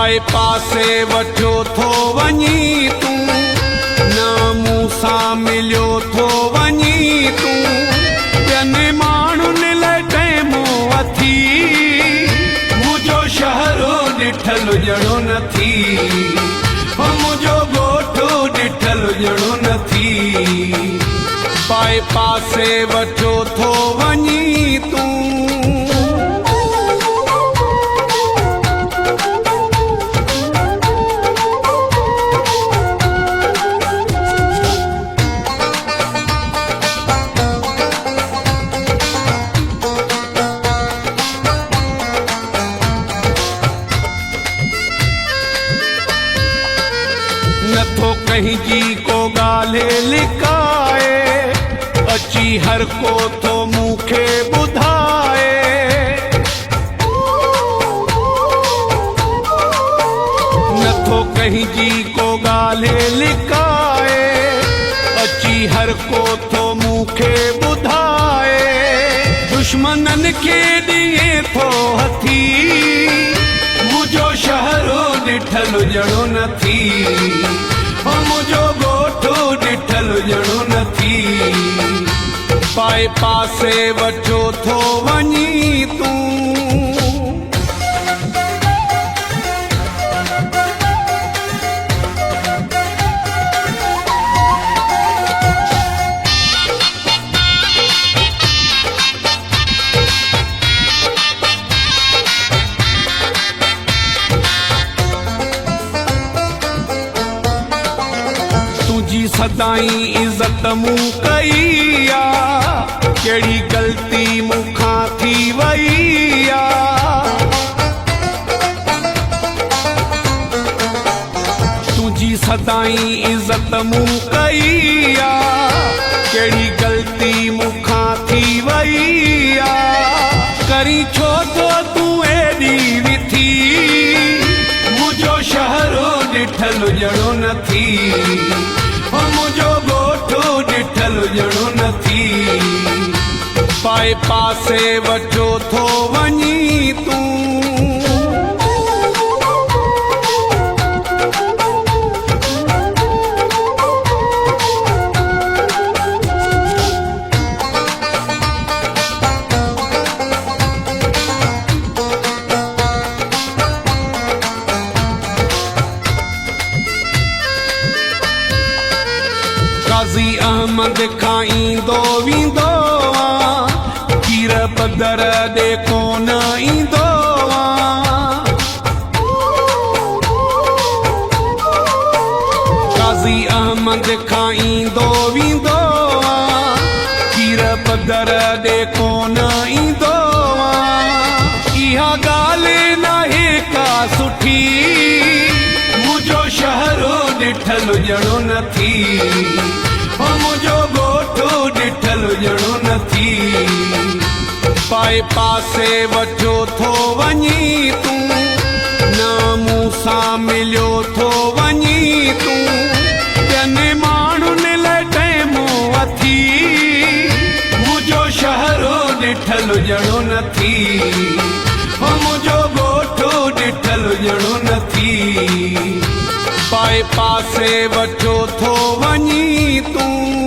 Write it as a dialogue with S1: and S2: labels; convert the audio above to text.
S1: पाए पासे वठियो थो वञी तूं न मूं सां मिलियो थो वञी तूं ॿियनि माण्हुनि लाइ टाइमो अथी मुंहिंजो शहरो ॾिठल ॼणो न थी मुंहिंजो ॻोठु ॾिठल ॼणो न थी पाए पासे वठियो थो वञी तूं नथो कहीं जी को ॻाल्हि लिकाए अची हर को थो मूंखे ॿुधाए नथो कहीं जी को ॻाल्हि लिकाए अची हर को थो मूंखे ॿुधाए दुश्मननि खे ॾिए थो हथी मुंहिंजो शहरो ॾिठल ॼणो न थी मुंहिंजो ॻोठु ॾिठल ॼणो न थी पाए पासे वठियो थो वञी तूं सदाई इज़त मूं कई आ कहिड़ी ग़लती मूंखां थी वई आ तुंहिंजी सदाई इज़त मूं कई आ कहिड़ी ग़लती मूंखां थी वई आ करी छो तो तूं एॾी विथी मुंहिंजो शहरो ॾिठल ॼणो न थी मुंहिंजो ॻोठु ॾिठल ॼणो न थी पाए पासे वठियो थो वञी तूं क़ाज़ी अहमद खां ईंदो वेंदो पीर बदर ॾे कोन ईंदो क़ाज़ी अहमद खां ईंदो वेंदो पीर बदर ॾे कोन ईंदो इहा ॻाल्हि नाहे का सुठी मुंहिंजो शहरो ॾिठल ॼणो न थी मुंहिंजो ॻोठु ॾिठल ॼणो न थी पाए पासे वठियो थो वञी तूं न मूं सां मिलियो थो वञी तूं ॿियनि माण्हुनि लाइ टाइमो अथी मुंहिंजो शहरो ॾिठल ॼणो न थी मुंहिंजो ॻोठु ॾिठल ॼणो न थी पाए पासे वठियो थो वञी तूं